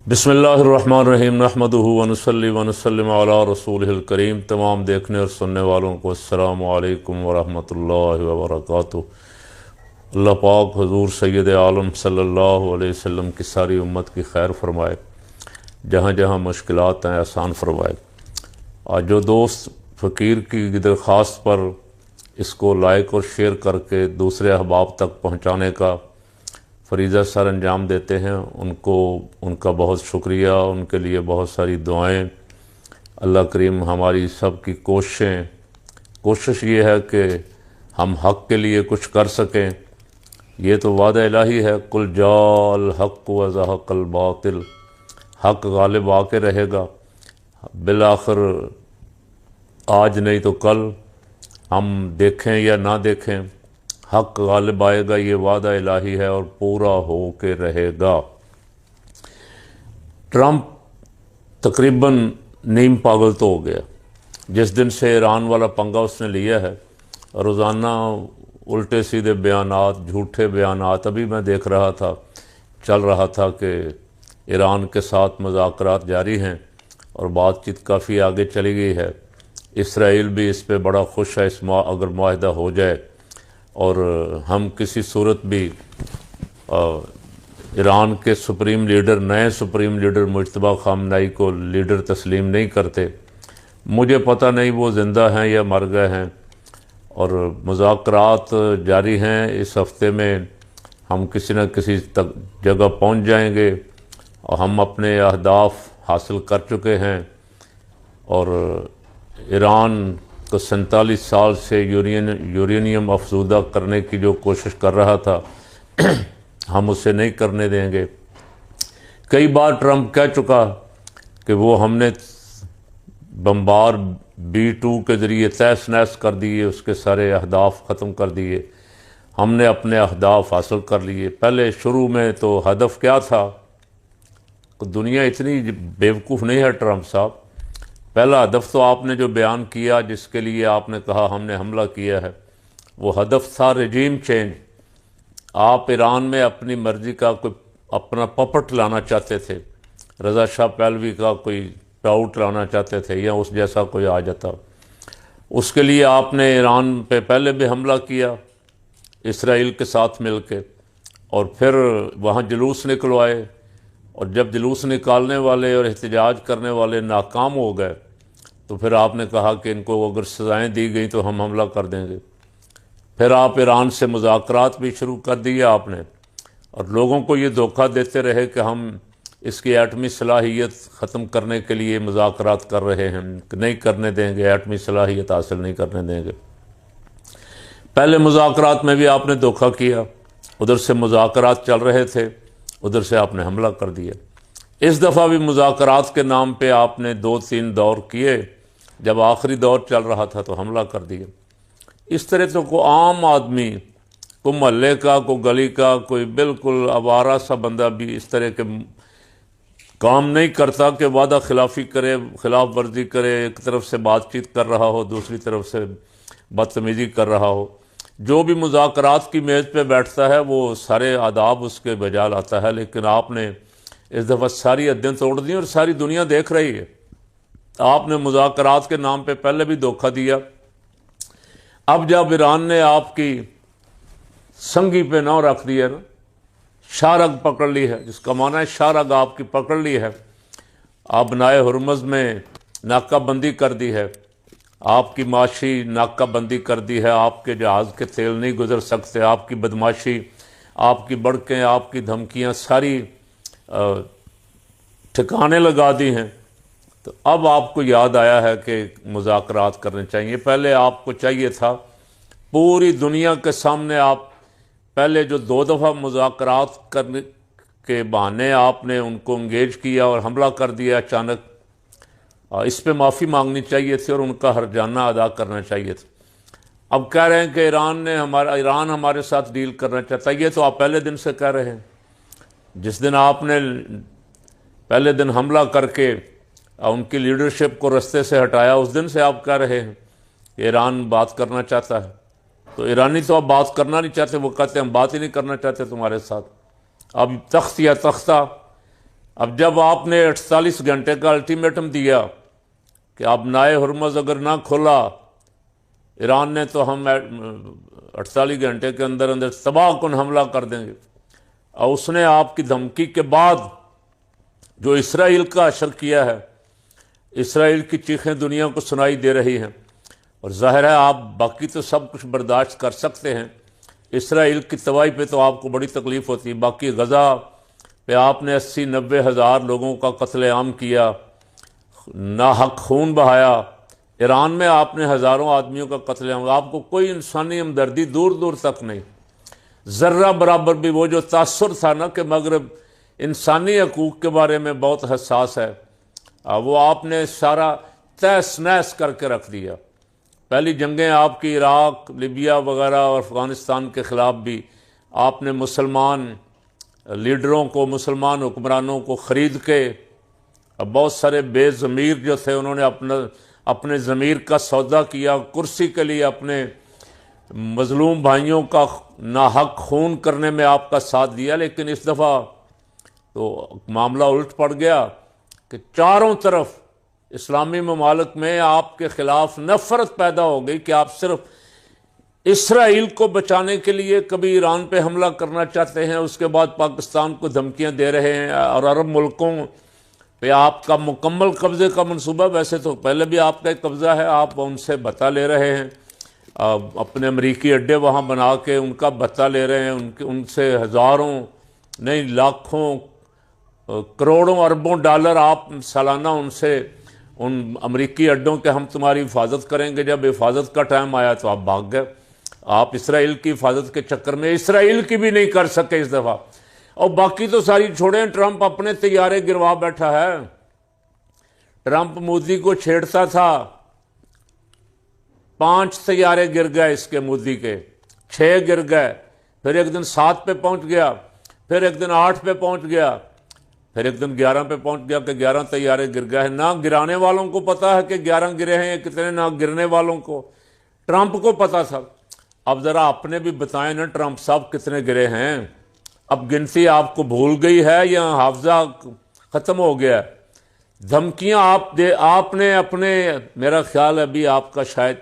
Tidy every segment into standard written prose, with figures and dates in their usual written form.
بسم اللہ الرحمن الرحیم نحمدہ ونصلی ونسلم علی رسولہ الکریم۔ تمام دیکھنے اور سننے والوں کو السلام علیکم ورحمۃ اللہ وبرکاتہ۔ اللہ پاک حضور سید عالم صلی اللہ علیہ وسلم کی ساری امت کی خیر فرمائے، جہاں جہاں مشکلات ہیں آسان فرمائے۔ آج جو دوست فقیر کی درخواست پر اس کو لائک اور شیئر کر کے دوسرے احباب تک پہنچانے کا فریضہ سر انجام دیتے ہیں، ان کا بہت شکریہ، ان کے لیے بہت ساری دعائیں۔ اللہ کریم ہماری سب کی کوشش یہ ہے کہ ہم حق کے لیے کچھ کر سکیں۔ یہ تو وعدہ الہی ہے، قل جاء الحق وزہق الباطل، حق غالب آ کے رہے گا بالآخر، آج نہیں تو کل، ہم دیکھیں یا نہ دیکھیں حق غالب آئے گا، یہ وعدہ الہی ہے اور پورا ہو کے رہے گا۔ ٹرمپ تقریباً نیم پاگل تو ہو گیا جس دن سے ایران والا پنگا اس نے لیا ہے۔ روزانہ الٹے سیدھے بیانات، جھوٹے بیانات۔ ابھی میں دیکھ رہا تھا، چل رہا تھا کہ ایران کے ساتھ مذاکرات جاری ہیں اور بات چیت کافی آگے چلی گئی ہے۔ اسرائیل بھی اس پہ بڑا خوش ہے، اگر معاہدہ ہو جائے اور ہم کسی صورت بھی ایران کے نئے سپریم لیڈر مجتبیٰ خامنہئی کو لیڈر تسلیم نہیں کرتے۔ مجھے پتہ نہیں وہ زندہ ہیں یا مر گئے ہیں، اور مذاکرات جاری ہیں۔ اس ہفتے میں ہم کسی نہ کسی جگہ پہنچ جائیں گے اور ہم اپنے اہداف حاصل کر چکے ہیں، اور ایران کو 47 سال سے یورینیم افزودہ کرنے کی جو کوشش کر رہا تھا ہم اسے نہیں کرنے دیں گے۔ کئی بار ٹرمپ کہہ چکا کہ وہ ہم نے بمبار B-2 کے ذریعے تہس نہس کر دیے، اس کے سارے اہداف ختم کر دیے۔ ہم نے اپنے اہداف حاصل کر لیے۔ پہلے شروع میں تو ہدف کیا تھا؟ دنیا اتنی بیوقوف نہیں ہے ٹرمپ صاحب۔ پہلا ہدف تو آپ نے جو بیان کیا، جس کے لیے آپ نے کہا ہم نے حملہ کیا ہے، وہ ہدف تھا رجیم چینج۔ آپ ایران میں اپنی مرضی کا کوئی اپنا پپٹ لانا چاہتے تھے، رضا شاہ پہلوی کا کوئی ٹاؤٹ لانا چاہتے تھے، یا اس جیسا کوئی آ جاتا۔ اس کے لیے آپ نے ایران پہ پہلے بھی حملہ کیا اسرائیل کے ساتھ مل کے، اور پھر وہاں جلوس نکلوائے، اور جب جلوس نکالنے والے اور احتجاج کرنے والے ناکام ہو گئے تو پھر آپ نے کہا کہ ان کو اگر سزائیں دی گئیں تو ہم حملہ کر دیں گے۔ پھر آپ ایران سے مذاکرات بھی شروع کر دیے آپ نے، اور لوگوں کو یہ دھوکہ دیتے رہے کہ ہم اس کی ایٹمی صلاحیت ختم کرنے کے لیے مذاکرات کر رہے ہیں، نہیں کرنے دیں گے، ایٹمی صلاحیت حاصل نہیں کرنے دیں گے۔ پہلے مذاکرات میں بھی آپ نے دھوکہ کیا، ادھر سے مذاکرات چل رہے تھے، ادھر سے آپ نے حملہ کر دیا۔ اس دفعہ بھی مذاکرات کے نام پہ آپ نے 2-3 دور کیے، جب آخری دور چل رہا تھا تو حملہ کر دیا۔ اس طرح تو کوئی عام آدمی، کوئی محلے کا، کوئی گلی کا، کوئی بالکل آوارہ سا بندہ بھی اس طرح کے کام نہیں کرتا کہ وعدہ خلافی کرے، خلاف ورزی کرے، ایک طرف سے بات چیت کر رہا ہو، دوسری طرف سے بدتمیزی کر رہا ہو۔ جو بھی مذاکرات کی میز پہ بیٹھتا ہے وہ سارے آداب اس کے بجا لاتا ہے، لیکن آپ نے اس دفعہ ساری حدیں توڑ دیں اور ساری دنیا دیکھ رہی ہے۔ آپ نے مذاکرات کے نام پہ پہلے بھی دھوکہ دیا، اب جب ایران نے آپ کی سنگی پہ نہ رکھ دیا نا، شارگ پکڑ لی ہے، جس کا معنی ہے شارگ آپ کی پکڑ لی ہے، آپ بنائے ہرمز میں ناکہ بندی کر دی ہے، آپ کی معاشی ناکہ بندی کر دی ہے، آپ کے جہاز کے تیل نہیں گزر سکتے، آپ کی بدماشی، آپ کی بڑکیں، آپ کی دھمکیاں ساری ٹھکانے لگا دی ہیں۔ تو اب آپ کو یاد آیا ہے کہ مذاکرات کرنے چاہیے۔ پہلے آپ کو چاہیے تھا پوری دنیا کے سامنے، آپ پہلے جو 2 دفعہ مذاکرات کرنے کے بہانے آپ نے ان کو انگیج کیا اور حملہ کر دیا اچانک، اس پہ معافی مانگنی چاہیے تھی اور ان کا ہرجانہ ادا کرنا چاہیے تھا۔ اب کہہ رہے ہیں کہ ایران ہمارے ساتھ ڈیل کرنا چاہتا ہے، یہ تو آپ پہلے دن سے کہہ رہے ہیں۔ جس دن آپ نے پہلے دن حملہ کر کے ان کی لیڈرشپ کو رستے سے ہٹایا، اس دن سے آپ کہہ رہے ہیں کہ ایران بات کرنا چاہتا ہے۔ تو ایرانی تو اب بات کرنا نہیں چاہتے، وہ کہتے ہیں ہم بات ہی نہیں کرنا چاہتے تمہارے ساتھ۔ اب تخت یا تختہ اب جب آپ نے 48 گھنٹے کا الٹیمیٹم دیا کہ اب نائے ہرمز اگر نہ کھولا ایران نے تو ہم 48 گھنٹے کے اندر اندر تباہ کن حملہ کر دیں گے، اور اس نے آپ کی دھمکی کے بعد جو اسرائیل کا اشر کیا ہے، اسرائیل کی چیخیں دنیا کو سنائی دے رہی ہیں، اور ظاہر ہے آپ باقی تو سب کچھ برداشت کر سکتے ہیں، اسرائیل کی تباہی پہ تو آپ کو بڑی تکلیف ہوتی ہے۔ باقی غزہ پہ آپ نے 80-90 ہزار لوگوں کا قتل عام کیا، ناحق خون بہایا، ایران میں آپ نے ہزاروں آدمیوں کا قتل عام، آپ کو کوئی انسانی ہمدردی دور دور تک نہیں، ذرہ برابر بھی۔ وہ جو تاثر تھا نا کہ مغرب انسانی حقوق کے بارے میں بہت حساس ہے، وہ آپ نے سارا تہس نہس کر کے رکھ دیا۔ پہلی جنگیں آپ کی عراق، لیبیا وغیرہ اور افغانستان کے خلاف بھی آپ نے مسلمان لیڈروں کو، مسلمان حکمرانوں کو خرید کے، اب بہت سارے بے ضمیر جو تھے انہوں نے اپنے ضمیر کا سودا کیا، کرسی کے لیے اپنے مظلوم بھائیوں کا ناحق خون کرنے میں آپ کا ساتھ دیا۔ لیکن اس دفعہ تو معاملہ الٹ پڑ گیا کہ چاروں طرف اسلامی ممالک میں آپ کے خلاف نفرت پیدا ہو گئی کہ آپ صرف اسرائیل کو بچانے کے لیے کبھی ایران پہ حملہ کرنا چاہتے ہیں، اس کے بعد پاکستان کو دھمکیاں دے رہے ہیں، اور عرب ملکوں پہ آپ کا مکمل قبضے کا منصوبہ، ویسے تو پہلے بھی آپ کا ایک قبضہ ہے، آپ ان سے بتا لے رہے ہیں، اپنے امریکی اڈے وہاں بنا کے ان کا بتا لے رہے ہیں، ان سے ہزاروں نہیں لاکھوں کروڑوں اربوں ڈالر آپ سالانہ ان سے، ان امریکی اڈوں کے ہم تمہاری حفاظت کریں گے۔ جب حفاظت کا ٹائم آیا تو آپ بھاگ گئے، آپ اسرائیل کی حفاظت کے چکر میں اسرائیل کی بھی نہیں کر سکے اس دفعہ۔ اور باقی تو ساری چھوڑیں، ٹرمپ اپنے طیارے گروا بیٹھا ہے، ٹرمپ مودی کو چھیڑتا تھا، 5 طیارے گر گئے اس کے مودی کے، 6 گر گئے، پھر ایک دن 7 پہ پہنچ گیا، پھر ایک دن 8 پہ پہنچ گیا، پھر ایک دن 11 پہ پہنچ گیا کہ 11 طیارے گر گئے ہیں۔ نہ گرانے والوں کو پتا ہے کہ 11 گرے ہیں کتنے، نہ گرنے والوں کو، ٹرمپ کو پتا تھا۔ اب ذرا اپنے بھی بتائیں نا ٹرمپ صاحب کتنے گرے ہیں، اب گنتی آپ کو بھول گئی ہے یا حافظہ ختم ہو گیا ہے؟ دھمکیاں آپ نے اپنے، میرا خیال ہے ابھی آپ کا شاید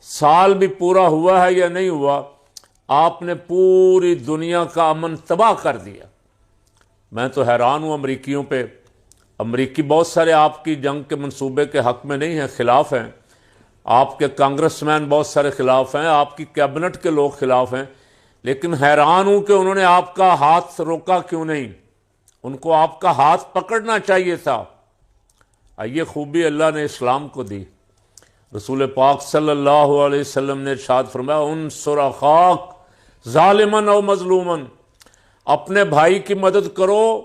سال بھی پورا ہوا ہے یا نہیں ہوا، آپ نے پوری دنیا کا امن تباہ کر دیا۔ میں تو حیران ہوں امریکیوں پہ، امریکی بہت سارے آپ کی جنگ کے منصوبے کے حق میں نہیں ہیں، خلاف ہیں، آپ کے کانگریس مین بہت سارے خلاف ہیں، آپ کی کیبنٹ کے لوگ خلاف ہیں، لیکن حیران ہوں کہ انہوں نے آپ کا ہاتھ روکا کیوں نہیں، ان کو آپ کا ہاتھ پکڑنا چاہیے تھا۔ یہ خوبی اللہ نے اسلام کو دی، رسول پاک صلی اللہ علیہ وسلم نے ارشاد فرمایا انصر اخاک ظالمن او مظلومن، اپنے بھائی کی مدد کرو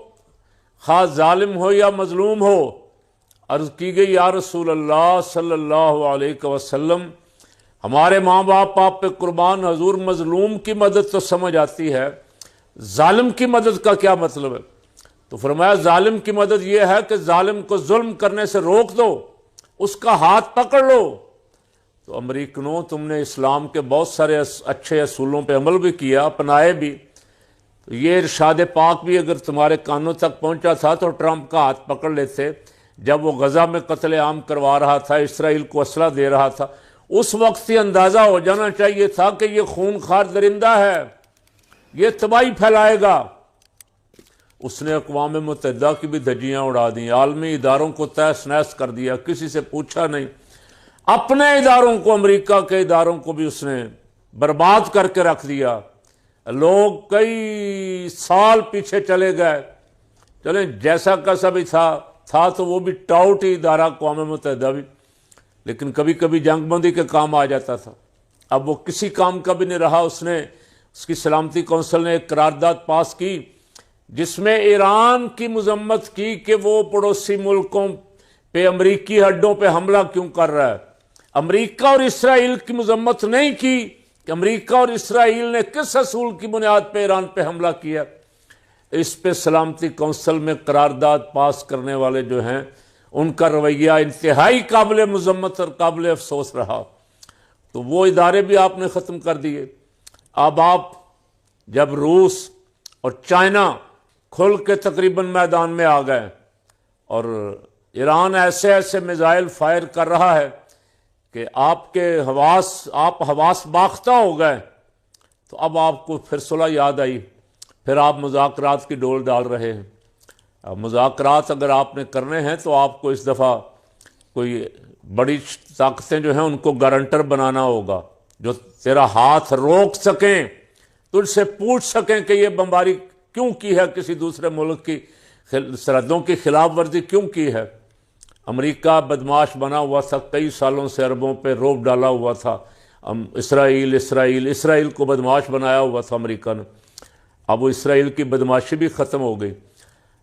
خواہ ظالم ہو یا مظلوم ہو۔ عرض کی گئی یا رسول اللہ صلی اللہ علیہ وسلم ہمارے ماں باپ آپ پہ قربان، حضور مظلوم کی مدد تو سمجھ آتی ہے، ظالم کی مدد کا کیا مطلب ہے؟ تو فرمایا ظالم کی مدد یہ ہے کہ ظالم کو ظلم کرنے سے روک دو، اس کا ہاتھ پکڑ لو۔ تو امریکنوں تم نے اسلام کے بہت سارے اچھے اصولوں پہ عمل بھی کیا، اپنائے بھی، تو یہ ارشاد پاک بھی اگر تمہارے کانوں تک پہنچا تھا تو ٹرمپ کا ہاتھ پکڑ لیتے۔ جب وہ غزہ میں قتل عام کروا رہا تھا، اسرائیل کو اسلحہ دے رہا تھا، اس وقت یہ اندازہ ہو جانا چاہیے تھا کہ یہ خونخوار درندہ ہے، یہ تباہی پھیلائے گا۔ اس نے اقوام متحدہ کی بھی دھجیاں اڑا دیں، عالمی اداروں کو تہس نہس کر دیا، کسی سے پوچھا نہیں، اپنے اداروں کو، امریکہ کے اداروں کو بھی اس نے برباد کر کے رکھ دیا۔ لوگ کئی سال پیچھے چلے گئے، چلیں جیسا کیسا بھی تھا تو وہ بھی ٹاؤٹ ہی ادارہ اقوام متحدہ بھی، لیکن کبھی کبھی جنگ بندی کے کام آ جاتا تھا، اب وہ کسی کام کا بھی نہیں رہا۔ اس کی سلامتی کونسل نے ایک قرارداد پاس کی جس میں ایران کی مذمت کی کہ وہ پڑوسی ملکوں پہ امریکی اڈوں پہ حملہ کیوں کر رہا ہے، امریکہ اور اسرائیل کی مذمت نہیں کی کہ امریکہ اور اسرائیل نے کس اصول کی بنیاد پہ ایران پہ حملہ کیا۔ اس پہ سلامتی کونسل میں قرارداد پاس کرنے والے جو ہیں ان کا رویہ انتہائی قابل مذمت اور قابل افسوس رہا، تو وہ ادارے بھی آپ نے ختم کر دیے۔ اب آپ جب روس اور چائنا کھل کے تقریباً میدان میں آ گئے، اور ایران ایسے ایسے میزائل فائر کر رہا ہے کہ آپ حواس باختہ ہو گئے۔ تو اب آپ کو پھر صلح یاد آئی، پھر آپ مذاکرات کی ڈول ڈال رہے ہیں۔ اب مذاکرات اگر آپ نے کرنے ہیں تو آپ کو اس دفعہ کوئی بڑی طاقتیں جو ہیں ان کو گارنٹر بنانا ہوگا، جو تیرا ہاتھ روک سکیں، تجھ سے پوچھ سکیں کہ یہ بمباری کیوں کی ہے، کسی دوسرے ملک کی سرحدوں کی خلاف ورزی کیوں کی ہے۔ امریکہ بدماش بنا ہوا تھا، کئی سالوں سے عربوں پہ روب ڈالا ہوا تھا، اسرائیل کو بدماش بنایا ہوا تھا امریکہ نے۔ اب وہ اسرائیل کی بدماشی بھی ختم ہو گئی۔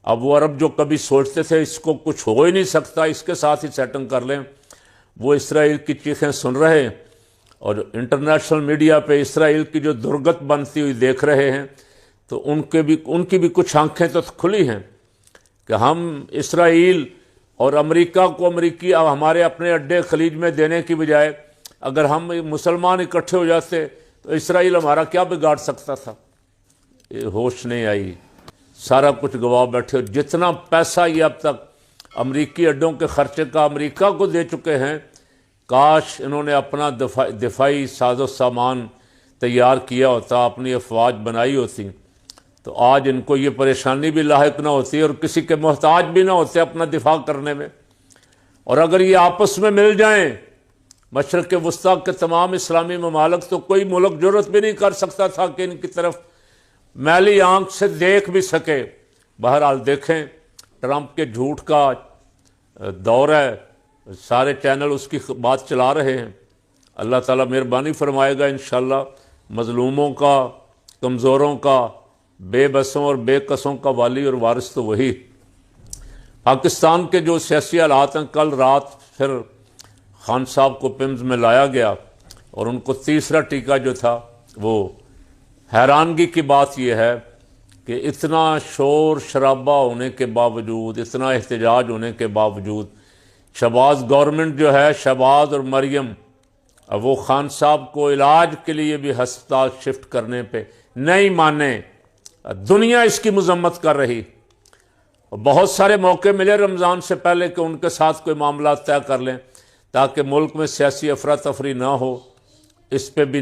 اب وہ عرب جو کبھی سوچتے تھے اس کو کچھ ہو ہی نہیں سکتا، اس کے ساتھ ہی سیٹنگ کر لیں، وہ اسرائیل کی چیخیں سن رہے ہیں، اور انٹرنیشنل میڈیا پہ اسرائیل کی جو درگت بنتی ہوئی دیکھ رہے ہیں، تو ان کی بھی کچھ آنکھیں تو کھلی ہیں کہ ہم اسرائیل اور امریکہ کو ہمارے اپنے اڈے خلیج میں دینے کی بجائے اگر ہم مسلمان اکٹھے ہو جاتے تو اسرائیل ہمارا کیا بگاڑ سکتا تھا۔ یہ ہوش نہیں آئی، سارا کچھ گوا بیٹھے، جتنا پیسہ یہ اب تک امریکی اڈوں کے خرچے کا امریکہ کو دے چکے ہیں، کاش انہوں نے اپنا دفاعی ساز و سامان تیار کیا ہوتا، اپنی افواج بنائی ہوتی، تو آج ان کو یہ پریشانی بھی لاحق نہ ہوتی اور کسی کے محتاج بھی نہ ہوتے اپنا دفاع کرنے میں۔ اور اگر یہ آپس میں مل جائیں، مشرق وسطیٰ کے تمام اسلامی ممالک، تو کوئی ملک جرأت بھی نہیں کر سکتا تھا کہ ان کی طرف میلی آنکھ سے دیکھ بھی سکے۔ بہرحال دیکھیں، ٹرمپ کے جھوٹ کا دور ہے، سارے چینل اس کی بات چلا رہے ہیں۔ اللہ تعالیٰ مہربانی فرمائے گا انشاءاللہ، مظلوموں کا، کمزوروں کا، بے بسوں اور بے قصوں کا والی اور وارث تو وہی۔ پاکستان کے جو سیاسی حالات ہیں، کل رات پھر خان صاحب کو پمز میں لایا گیا، اور ان کو تیسرا ٹیکہ جو تھا وہ حیرانگی کی بات یہ ہے کہ اتنا شور شرابہ ہونے کے باوجود، اتنا احتجاج ہونے کے باوجود، شہباز گورنمنٹ جو ہے، شہباز اور مریم، اب وہ خان صاحب کو علاج کے لیے بھی ہسپتال شفٹ کرنے پہ نہیں مانے۔ دنیا اس کی مذمت کر رہی، بہت سارے موقع ملے رمضان سے پہلے کہ ان کے ساتھ کوئی معاملات طے کر لیں تاکہ ملک میں سیاسی افراتفری نہ ہو۔ اس پہ بھی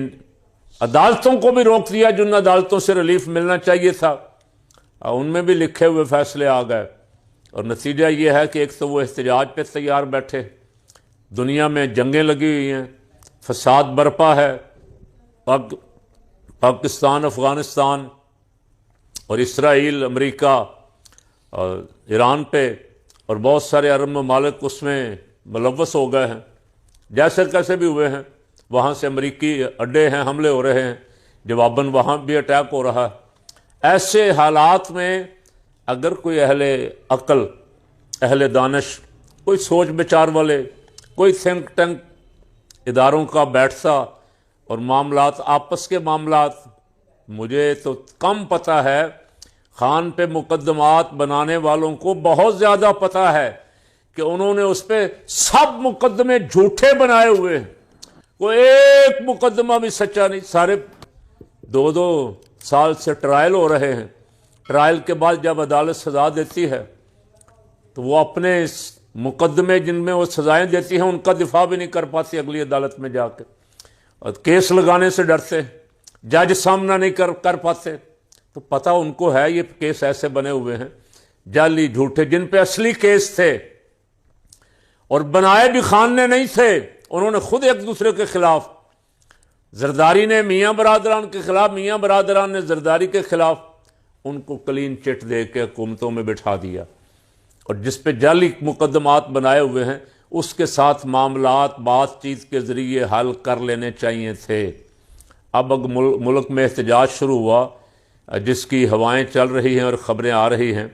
عدالتوں کو بھی روک دیا، جن عدالتوں سے ریلیف ملنا چاہیے تھا، ان میں بھی لکھے ہوئے فیصلے آ گئے، اور نتیجہ یہ ہے کہ ایک تو وہ احتجاج پہ تیار بیٹھے، دنیا میں جنگیں لگی ہوئی ہیں، فساد برپا ہے، پاکستان، افغانستان اور اسرائیل، امریکہ اور ایران پہ، اور بہت سارے عرب ممالک اس میں ملوث ہو گئے ہیں، جیسے کیسے بھی ہوئے ہیں۔ وہاں سے امریکی اڈے ہیں، حملے ہو رہے ہیں، جواباً وہاں بھی اٹیک ہو رہا ہے۔ ایسے حالات میں اگر کوئی اہل عقل، اہل دانش، کوئی سوچ بچار والے، کوئی تھنک ٹینک اداروں کا بیٹھتا اور معاملات، آپس کے معاملات، مجھے تو کم پتہ ہے، خان پہ مقدمات بنانے والوں کو بہت زیادہ پتہ ہے کہ انہوں نے اس پہ سب مقدمے جھوٹے بنائے ہوئے ہیں، کوئی ایک مقدمہ بھی سچا نہیں۔ سارے 2-2 سال سے ٹرائل ہو رہے ہیں، ٹرائل کے بعد جب عدالت سزا دیتی ہے تو وہ اپنے مقدمے جن میں وہ سزائیں دیتی ہیں ان کا دفاع بھی نہیں کر پاتی اگلی عدالت میں جا کے، اور کیس لگانے سے ڈرتے، جج سامنا نہیں کر پاتے۔ تو پتہ ان کو ہے یہ کیس ایسے بنے ہوئے ہیں جعلی جھوٹے، جن پہ اصلی کیس تھے، اور بنائے بھی خان نے نہیں تھے، انہوں نے خود ایک دوسرے کے خلاف، زرداری نے میاں برادران کے خلاف، میاں برادران نے زرداری کے خلاف، ان کو کلین چٹ دے کے حکومتوں میں بٹھا دیا، اور جس پہ جعلی مقدمات بنائے ہوئے ہیں اس کے ساتھ معاملات بات چیت کے ذریعے حل کر لینے چاہیے تھے۔ اب ملک میں احتجاج شروع ہوا، جس کی ہوائیں چل رہی ہیں اور خبریں آ رہی ہیں،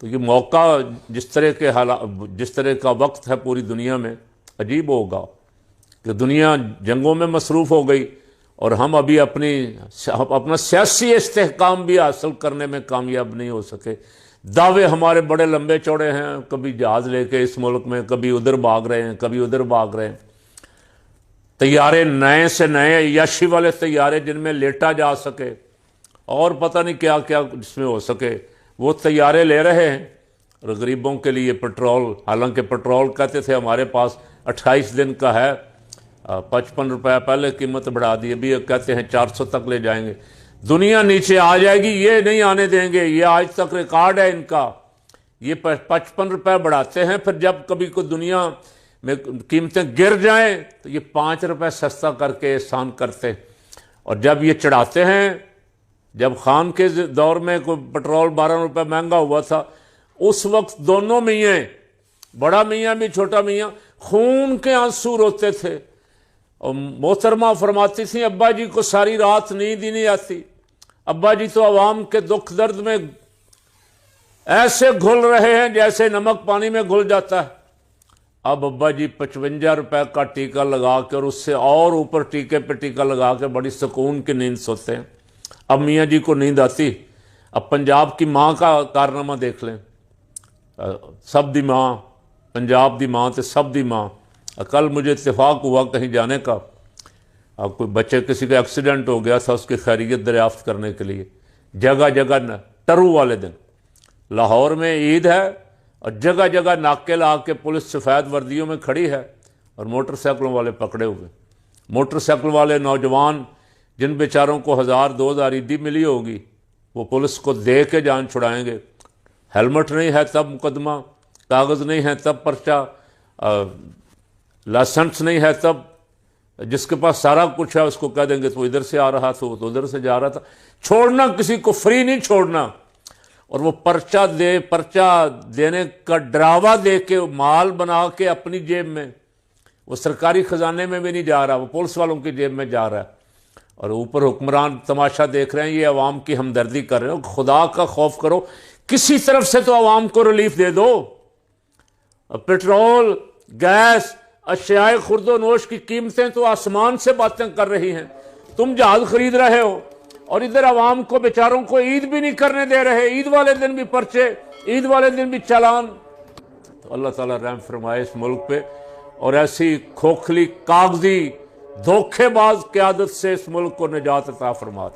تو یہ موقع، جس طرح کا وقت ہے پوری دنیا میں، عجیب ہوگا کہ دنیا جنگوں میں مصروف ہو گئی اور ہم ابھی اپنا سیاسی استحکام بھی حاصل کرنے میں کامیاب نہیں ہو سکے۔ دعوے ہمارے بڑے لمبے چوڑے ہیں، کبھی جہاز لے کے اس ملک میں، کبھی ادھر بھاگ رہے ہیں، کبھی ادھر بھاگ رہے ہیں، طیارے نئے سے نئے عیاشی والے طیارے جن میں لیٹا جا سکے، اور پتہ نہیں کیا کیا جس میں ہو سکے، وہ طیارے لے رہے ہیں اور غریبوں کے لیے پیٹرول، حالانکہ پیٹرول کہتے تھے ہمارے پاس 28 دن کا ہے، 55 روپے پہلے قیمت بڑھا دی، ابھی کہتے ہیں 400 تک لے جائیں گے۔ دنیا نیچے آ جائے گی، یہ نہیں آنے دیں گے، یہ آج تک ریکارڈ ہے ان کا۔ یہ 55 روپے بڑھاتے ہیں، پھر جب کبھی کوئی دنیا میں قیمتیں گر جائیں تو یہ 5 روپے سستا کر کے احسان کرتے، اور جب یہ چڑھاتے ہیں، جب خان کے دور میں کوئی پٹرول 12 روپے مہنگا ہوا تھا، اس وقت دونوں میاں، بڑا میاں بھی چھوٹا میاں، خون کے آنسو روتے تھے، اور محترمہ فرماتی تھیں ابا جی کو ساری رات نیند ہی نہیں آتی، ابا جی تو عوام کے دکھ درد میں ایسے گھل رہے ہیں جیسے نمک پانی میں گھل جاتا ہے۔ اب ابا جی 55 روپے کا ٹیکہ لگا کے اور اس سے اور اوپر ٹیکے پہ ٹیکہ لگا کے بڑی سکون کی نیند سوتے ہیں۔ اب میاں جی کو نیند آتی۔ اب پنجاب کی ماں کا کارنامہ دیکھ لیں، سب دی ماں، پنجاب دی ماں تے سب دی ماں۔ کل مجھے اتفاق ہوا کہیں جانے کا، اب کوئی بچے کسی کا ایکسیڈنٹ ہو گیا تھا، اس کی خیریت دریافت کرنے کے لیے جگہ جگہ ٹرو والے دن لاہور میں عید ہے، اور جگہ جگہ ناکے لا کے پولیس سفید وردیوں میں کھڑی ہے، اور موٹر سائیکلوں والے پکڑے ہوئے۔ موٹر سائیکل والے نوجوان جن بیچاروں کو 1000-2000 عیدی ملی ہوگی، وہ پولیس کو دے کے جان چھڑائیں گے۔ ہیلمٹ نہیں ہے تب مقدمہ، کاغذ نہیں ہے تب پرچہ، لائسنس نہیں ہے تب، جس کے پاس سارا کچھ ہے اس کو کہہ دیں گے تو ادھر سے آ رہا تھا، وہ تو ادھر سے جا رہا تھا۔ چھوڑنا کسی کو فری نہیں چھوڑنا، اور وہ پرچہ دینے کا ڈراوا دے کے مال بنا کے اپنی جیب میں، وہ سرکاری خزانے میں بھی نہیں جا رہا، وہ پولیس والوں کی جیب میں جا رہا ہے، اور اوپر حکمران تماشا دیکھ رہے ہیں، یہ عوام کی ہمدردی کر رہے ہیں۔ خدا کا خوف کرو، کسی طرف سے تو عوام کو ریلیف دے دو۔ پیٹرول، گیس، اشیاء خرد و نوش کی قیمتیں تو آسمان سے باتیں کر رہی ہیں، تم جہاز خرید رہے ہو، اور ادھر عوام کو بیچاروں کو عید بھی نہیں کرنے دے رہے، عید والے دن بھی پرچے، عید والے دن بھی چالان۔ تو اللہ تعالیٰ رحم فرمائے اس ملک پہ، اور ایسی کھوکھلی کاغذی دھوکے باز قیادت سے اس ملک کو نجات عطا فرمائے۔